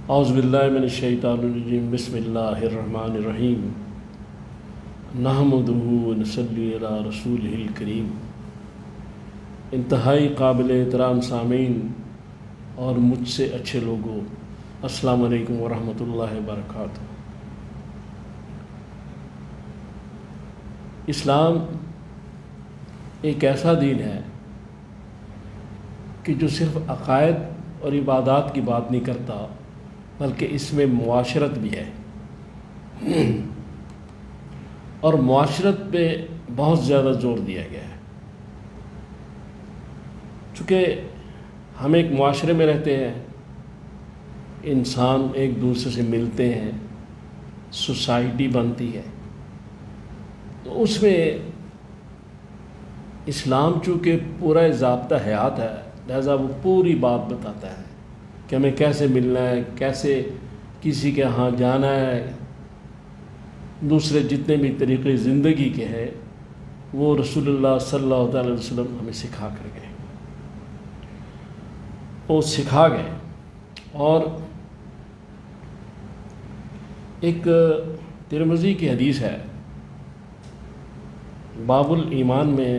اعوذ باللہ من الشیطان الرجیم بسم اللہ الرحمن الرحیم نحمدہ ونصلی علی رسولہ الکریم۔ انتہائی قابل احترام سامعین اور مجھ سے اچھے لوگوں، السلام علیکم ورحمۃ اللہ وبرکاتہ۔ اسلام ایک ایسا دین ہے کہ جو صرف عقائد اور عبادات کی بات نہیں کرتا بلکہ اس میں معاشرت بھی ہے، اور معاشرت پہ بہت زیادہ زور دیا گیا ہے۔ چونکہ ہم ایک معاشرے میں رہتے ہیں، انسان ایک دوسرے سے ملتے ہیں، سوسائٹی بنتی ہے، تو اس میں اسلام چونکہ پورا ضابطہ حیات ہے، لہذا وہ پوری بات بتاتا ہے کہ ہمیں کیسے ملنا ہے، کیسے کسی کے ہاں جانا ہے، دوسرے جتنے بھی طریقے زندگی کے ہیں وہ رسول اللہ صلی اللہ علیہ وسلم ہمیں سکھا کر گئے، وہ سکھا گئے۔ اور ایک ترمذی کی حدیث ہے، باب الایمان میں،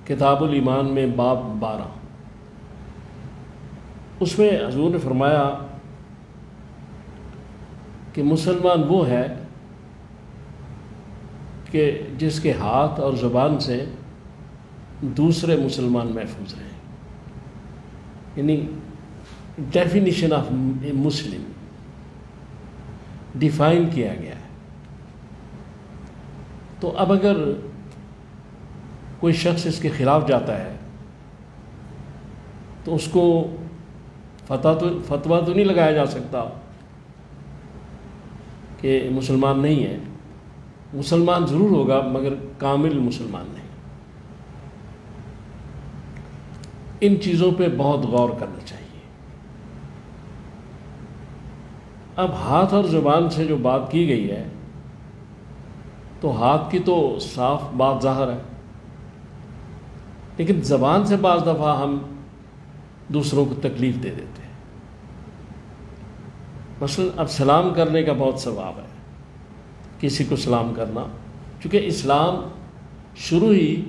کتاب الایمان میں باب 12، اس میں حضور نے فرمایا کہ مسلمان وہ ہے کہ جس کے ہاتھ اور زبان سے دوسرے مسلمان محفوظ رہیں، یعنی definition of a Muslim define کیا گیا ہے۔ تو اب اگر کوئی شخص اس کے خلاف جاتا ہے تو اس کو فتویٰ تو نہیں لگایا جا سکتا کہ مسلمان نہیں ہے، مسلمان ضرور ہوگا مگر کامل مسلمان نہیں۔ ان چیزوں پہ بہت غور کرنا چاہیے۔ اب ہاتھ اور زبان سے جو بات کی گئی ہے تو ہاتھ کی تو صاف بات ظاہر ہے، لیکن زبان سے بعض دفعہ ہم دوسروں کو تکلیف دے دیتے ہیں۔ مثلا اب سلام کرنے کا بہت ثواب ہے، کسی کو سلام کرنا، چونکہ اسلام شروع ہی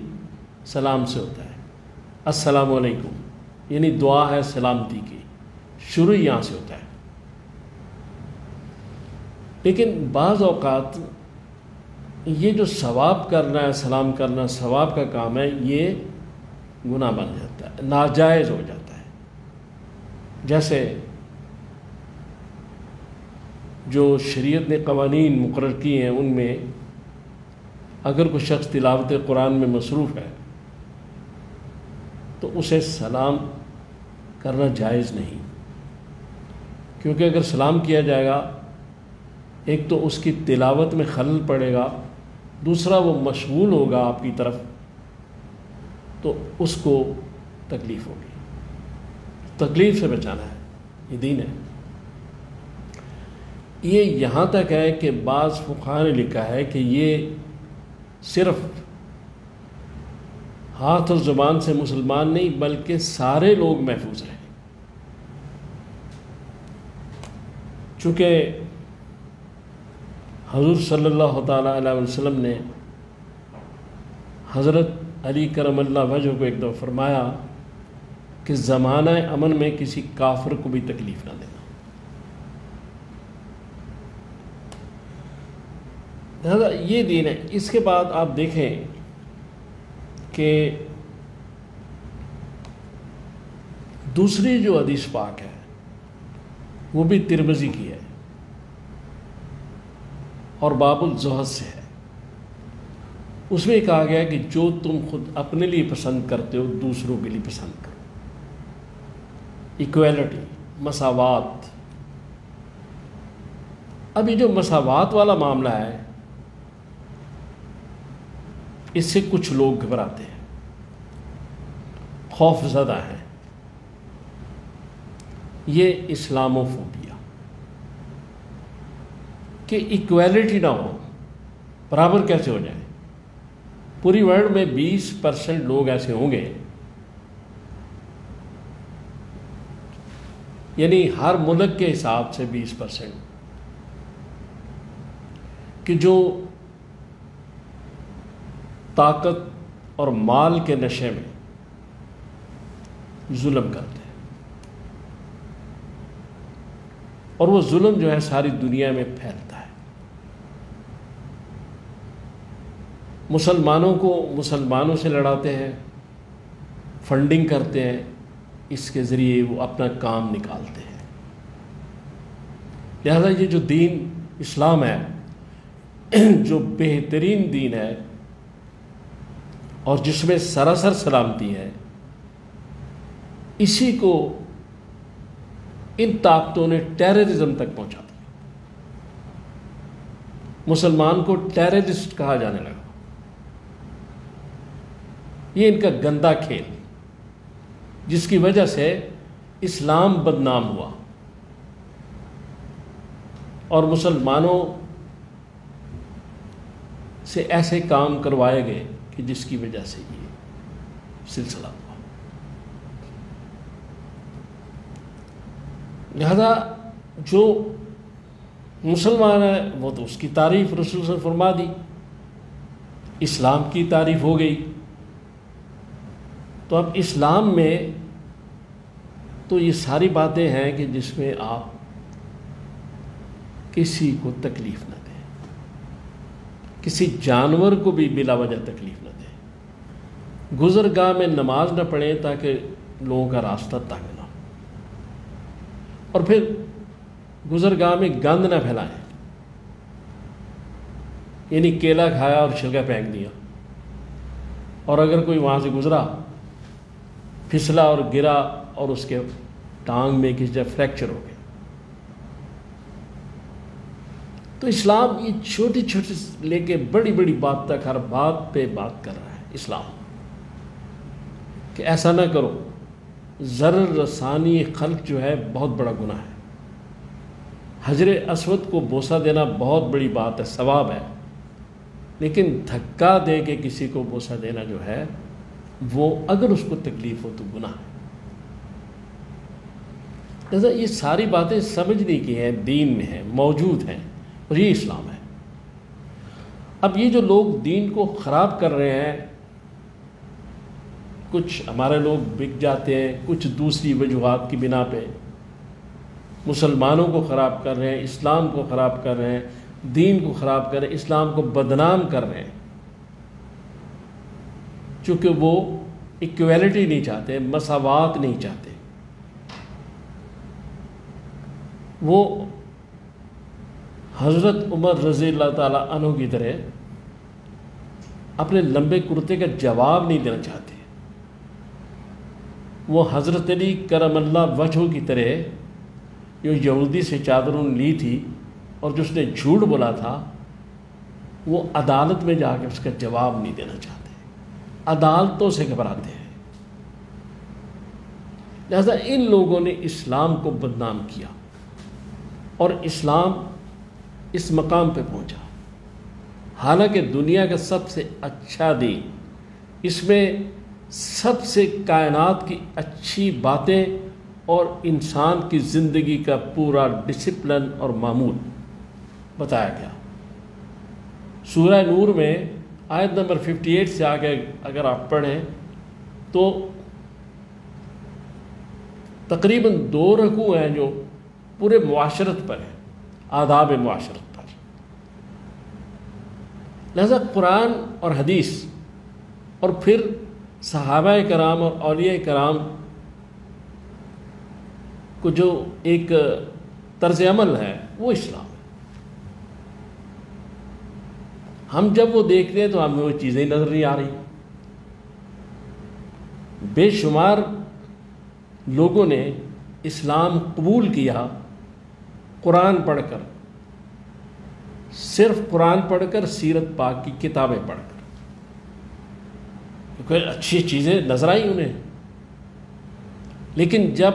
سلام سے ہوتا ہے، السلام علیکم، یعنی دعا ہے سلامتی کی، شروع ہی یہاں سے ہوتا ہے۔ لیکن بعض اوقات یہ جو ثواب کرنا ہے، سلام کرنا ثواب کا کام ہے، یہ گناہ بن جاتا ہے، ناجائز ہو جاتا ہے۔ جیسے جو شریعت نے قوانین مقرر کیے ہیں ان میں اگر کوئی شخص تلاوت قرآن میں مصروف ہے تو اسے سلام کرنا جائز نہیں، کیونکہ اگر سلام کیا جائے گا ایک تو اس کی تلاوت میں خلل پڑے گا، دوسرا وہ مشغول ہوگا آپ کی طرف تو اس کو تکلیف ہوگی۔ تکلیف سے بچانا ہے، یہ دین ہے۔ یہ یہاں تک ہے کہ بعض فقہاء نے لکھا ہے کہ یہ صرف ہاتھ اور زبان سے مسلمان نہیں بلکہ سارے لوگ محفوظ رہیں، چونکہ حضور صلی اللہ تعالیٰ علیہ وسلم نے حضرت علی کرم اللہ وجہ کو ایک دفعہ فرمایا کہ زمانہ امن میں کسی کافر کو بھی تکلیف نہ دینا۔ لہذا یہ دین ہے۔ اس کے بعد آپ دیکھیں کہ دوسری جو حدیث پاک ہے وہ بھی ترمذی کی ہے اور باب الزہد سے ہے۔ اس میں کہا گیا کہ جو تم خود اپنے لیے پسند کرتے ہو دوسروں کے لیے پسند کرو، ایکویلٹی، مساوات۔ اب یہ جو مساوات والا معاملہ ہے اس سے کچھ لوگ گھبراتے ہیں، خوف زدہ ہیں۔ یہ اسلاموفوبیا کہ ایکویلٹی نہ ہو، برابر کیسے ہو جائے؟ پوری ورلڈ میں 20% لوگ ایسے ہوں گے یعنی ہر ملک کے حساب سے 20%، کہ جو طاقت اور مال کے نشے میں ظلم کرتے ہیں، اور وہ ظلم جو ہے ساری دنیا میں پھیلتا ہے۔ مسلمانوں کو مسلمانوں سے لڑاتے ہیں، فنڈنگ کرتے ہیں، اس کے ذریعے وہ اپنا کام نکالتے ہیں۔ لہذا یہ جو دین اسلام ہے، جو بہترین دین ہے اور جس میں سراسر سلامتی ہے، اسی کو ان طاقتوں نے ٹیررزم تک پہنچا دیا۔ مسلمان کو ٹیررسٹ کہا جانے لگا۔ یہ ان کا گندا کھیل، جس کی وجہ سے اسلام بدنام ہوا اور مسلمانوں سے ایسے کام کروائے گئے کہ جس کی وجہ سے یہ سلسلہ ہوا۔ لہذا جو مسلمان ہے وہ تو اس کی تعریف رسول صلی اللہ علیہ وسلم فرما دی، اسلام کی تعریف ہو گئی۔ تو اب اسلام میں تو یہ ساری باتیں ہیں کہ جس میں آپ کسی کو تکلیف نہ دیں، کسی جانور کو بھی بلا وجہ تکلیف نہ دیں، گزرگاہ میں نماز نہ پڑھیں تاکہ لوگوں کا راستہ تنگ نہ ہو، اور پھر گزرگاہ میں گند نہ پھیلائیں، یعنی کیلا کھایا اور چھلکا پھینک دیا، اور اگر کوئی وہاں سے گزرا، پھسلا اور گرا اور اس کے ٹانگ میں کسی جگہ فریکچر ہو گیا۔ تو اسلام یہ چھوٹی چھوٹی لے کے بڑی بڑی بات تک ہر بات پہ بات کر رہا ہے اسلام، کہ ایسا نہ کرو۔ ضرر رسانی خلق جو ہے بہت بڑا گناہ ہے۔ حجر اسود کو بوسہ دینا بہت بڑی بات ہے، ثواب ہے، لیکن دھکا دے کے کسی کو بوسہ دینا جو ہے وہ اگر اس کو تکلیف ہو تو گناہ ہے۔ لہذا یہ ساری باتیں سمجھنے کی ہیں، دین میں ہیں، موجود ہیں، اور یہ اسلام ہے۔ اب یہ جو لوگ دین کو خراب کر رہے ہیں، کچھ ہمارے لوگ بک جاتے ہیں، کچھ دوسری وجوہات کی بنا پہ مسلمانوں کو خراب کر رہے ہیں، اسلام کو خراب کر رہے ہیں، دین کو خراب کر رہے ہیں، اسلام کو بدنام کر رہے ہیں، چونکہ وہ ایکویلٹی نہیں چاہتے، مساوات نہیں چاہتے۔ وہ حضرت عمر رضی اللہ تعالیٰ عنہ کی طرح اپنے لمبے کرتے کا جواب نہیں دینا چاہتے۔ وہ حضرت علی کرم اللہ وجہہ کی طرح جو یہودی سے چادروں لی تھی اور جس نے جھوٹ بولا تھا، وہ عدالت میں جا کے اس کا جواب نہیں دینا چاہتے، عدالتوں سے گھبراتے ہیں۔ لہذا ان لوگوں نے اسلام کو بدنام کیا اور اسلام اس مقام پہ پہنچا، حالانکہ دنیا کا سب سے اچھا دین، اس میں سب سے کائنات کی اچھی باتیں اور انسان کی زندگی کا پورا ڈسپلن اور معمول بتایا گیا۔ سورہ نور میں آیت نمبر 58 سے آگے اگر آپ پڑھیں تو تقریباً 2 رکوع ہیں جو پورے معاشرت پر ہیں، آداب معاشرت پر۔ لہذا قرآن اور حدیث اور پھر صحابہ کرام اور اولیاء کرام کو جو ایک طرز عمل ہے وہ اسلام ہے۔ ہم جب وہ دیکھتے ہیں تو ہمیں وہ چیزیں نظر نہیں آ رہی۔ بے شمار لوگوں نے اسلام قبول کیا قرآن پڑھ کر، صرف قرآن پڑھ کر، سیرت پاک کی کتابیں پڑھ کر، کیونکہ اچھی چیزیں نظر آئیں انہیں۔ لیکن جب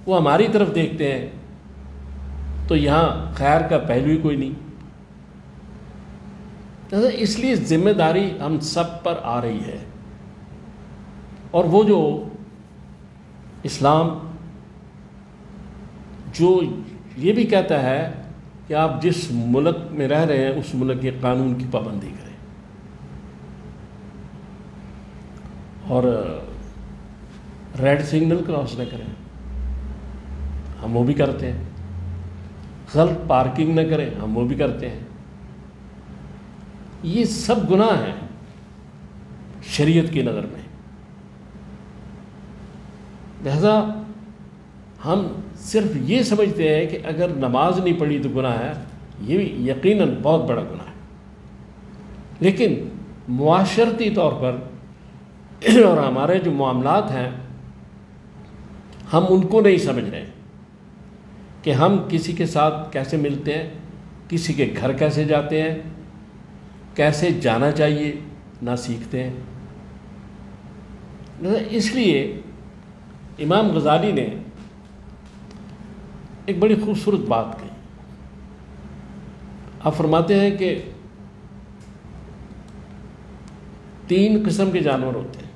وہ ہماری طرف دیکھتے ہیں تو یہاں خیر کا پہلو ہی کوئی نہیں۔ اس لیے ذمہ داری ہم سب پر آ رہی ہے، اور وہ جو اسلام جو یہ بھی کہتا ہے کہ آپ جس ملک میں رہ رہے ہیں اس ملک کے قانون کی پابندی کریں، اور ریڈ سگنل کراس نہ کریں، ہم وہ بھی کرتے ہیں، غلط پارکنگ نہ کریں، ہم وہ بھی کرتے ہیں۔ یہ سب گناہ ہیں شریعت کی نظر میں، لہذا ہم صرف یہ سمجھتے ہیں کہ اگر نماز نہیں پڑھی تو گناہ ہے، یہ بھی یقیناً بہت بڑا گناہ ہے، لیکن معاشرتی طور پر اور ہمارے جو معاملات ہیں ہم ان کو نہیں سمجھ رہے کہ ہم کسی کے ساتھ کیسے ملتے ہیں، کسی کے گھر کیسے جاتے ہیں، کیسے جانا چاہیے، نہ سیکھتے ہیں۔ اس لیے امام غزالی نے ایک بڑی خوبصورت بات کہی۔ آپ فرماتے ہیں کہ 3 قسم کے جانور ہوتے ہیں۔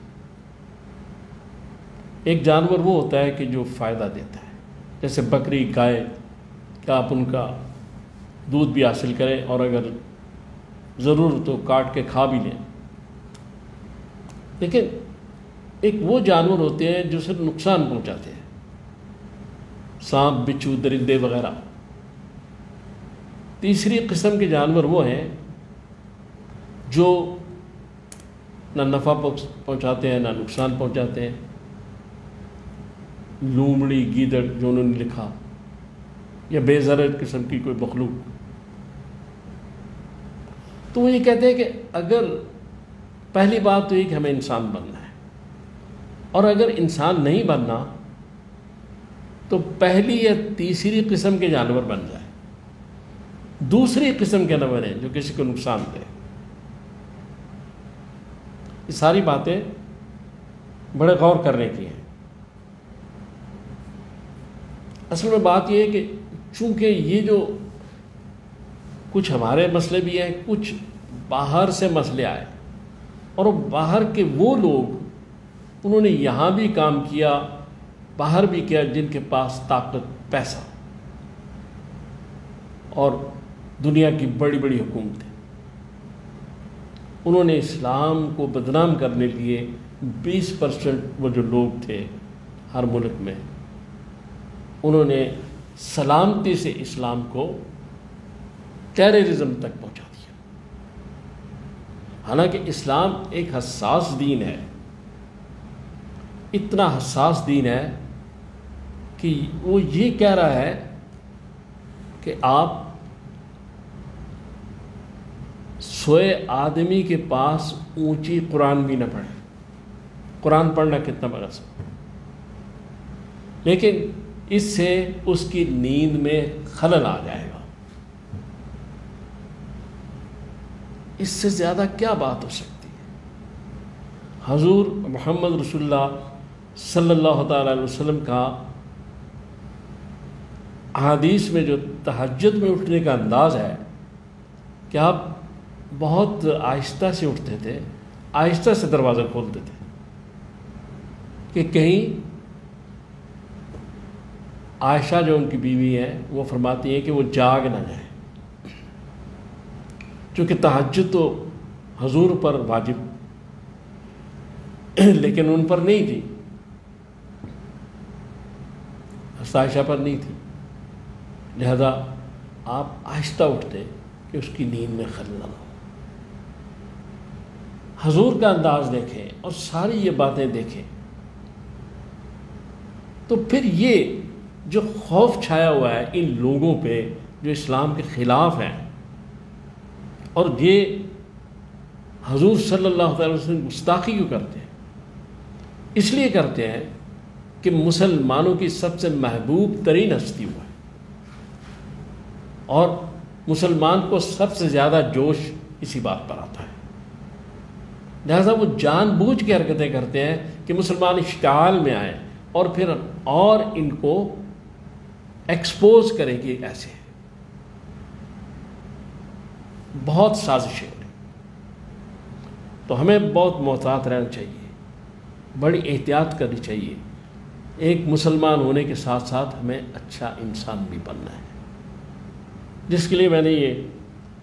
ایک جانور وہ ہوتا ہے کہ جو فائدہ دیتا ہے، جیسے بکری، گائے، کہ آپ ان کا دودھ بھی حاصل کریں اور اگر ضرورت تو کاٹ کے کھا بھی لیں۔ لیکن ایک وہ جانور ہوتے ہیں جو صرف نقصان پہنچاتے ہیں، سانپ، بچھو، درندے وغیرہ۔ تیسری قسم کے جانور وہ ہیں جو نہ نفع پہنچاتے ہیں نہ نقصان پہنچاتے ہیں، لومڑی، گیدڑ جو انہوں نے لکھا، یا بے ضرر قسم کی کوئی مخلوق۔ تو وہ یہ کہتے ہیں کہ اگر پہلی بات تو یہ کہ ہمیں انسان بننا ہے، اور اگر انسان نہیں بننا تو پہلی یا تیسری قسم کے جانور بن جائے، دوسری قسم کے نہ بنے جو کسی کو نقصان دے۔ یہ ساری باتیں بڑے غور کرنے کی ہیں۔ اصل میں بات یہ ہے کہ چونکہ یہ جو کچھ ہمارے مسئلے بھی ہیں، کچھ باہر سے مسئلے آئے، اور باہر کے وہ لوگ انہوں نے یہاں بھی کام کیا، باہر بھی کیا، جن کے پاس طاقت، پیسہ اور دنیا کی بڑی بڑی حکومتیں، انہوں نے اسلام کو بدنام کرنے کے لیے 20% وہ جو لوگ تھے ہر ملک میں، انہوں نے سلامتی سے اسلام کو ٹیررزم تک پہنچا دیا۔ حالانکہ اسلام ایک حساس دین ہے، اتنا حساس دین ہے کہ وہ یہ کہہ رہا ہے کہ آپ سوئے آدمی کے پاس اونچی قرآن بھی نہ پڑھیں۔ قرآن پڑھنا کتنا بڑا سب، لیکن اس سے اس کی نیند میں خلل آ جائے گا۔ اس سے زیادہ کیا بات ہو سکتی ہے؟ حضور محمد رسول اللہ صلی اللہ تعالی علیہ وسلم کا احادیث میں جو تہجد میں اٹھنے کا انداز ہے کہ آپ بہت آہستہ سے اٹھتے تھے، آہستہ سے دروازہ کھولتے تھے کہ کہیں عائشہ جو ان کی بیوی ہیں وہ فرماتی ہیں کہ وہ جاگ نہ جائیں، چونکہ تہجد تو حضور پر واجب لیکن ان پر نہیں تھی، عائشہ پر نہیں تھی، لہذا آپ آہستہ اٹھتے کہ اس کی نیند میں خلل نہ ہو۔ حضور کا انداز دیکھیں اور ساری یہ باتیں دیکھیں تو پھر یہ جو خوف چھایا ہوا ہے ان لوگوں پہ جو اسلام کے خلاف ہیں، اور یہ حضور صلی اللہ علیہ وسلم گستاخی کیوں کرتے ہیں؟ اس لیے کرتے ہیں کہ مسلمانوں کی سب سے محبوب ترین ہستی ہوا ہے، اور مسلمان کو سب سے زیادہ جوش اسی بات پر آتا ہے، لہذا وہ جان بوجھ کے حرکتیں کرتے ہیں کہ مسلمان اشتعال میں آئیں اور پھر اور ان کو ایکسپوز کریں کہ ایسے ہیں۔ بہت سازشیں ہیں، تو ہمیں بہت محتاط رہنا چاہیے، بڑی احتیاط کرنی چاہیے ایک مسلمان ہونے کے ساتھ ساتھ ہمیں اچھا انسان بھی بننا ہے، جس کے لیے میں نے یہ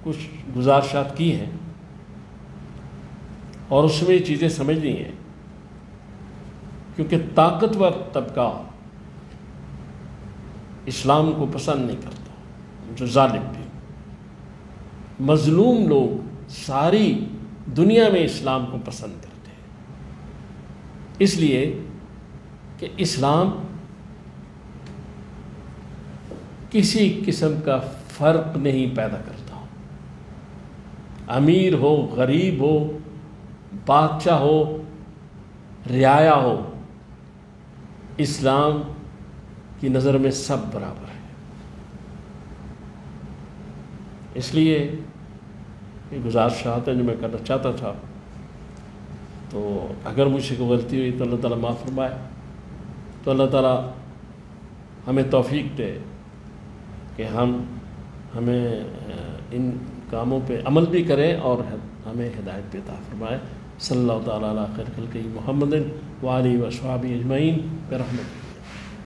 کچھ گزارشات کی ہیں اور اس میں یہ چیزیں سمجھنی ہیں، کیونکہ طاقتور طبقہ اسلام کو پسند نہیں کرتا، جو ظالم بھی، مظلوم لوگ ساری دنیا میں اسلام کو پسند کرتے ہیں، اس لیے کہ اسلام کسی قسم کا فرق نہیں پیدا کرتا، امیر ہو، غریب ہو، بادشاہ ہو، رعایا ہو، اسلام کی نظر میں سب برابر ہے۔ اس لیے یہ گزارشات ہیں جو میں کرنا چاہتا تھا، تو اگر مجھ سے کوئی غلطی ہوئی تو اللہ تعالیٰ معاف فرمائے، تو اللہ تعالیٰ ہمیں توفیق دے کہ ہمیں ان کاموں پہ عمل بھی کریں اور ہمیں ہدایت پہ عطا فرمائے۔ صلی اللہ تعالیٰ علیہ خیر خلقہ محمد وآلہ وصحبہ اجمعین برحمتہ۔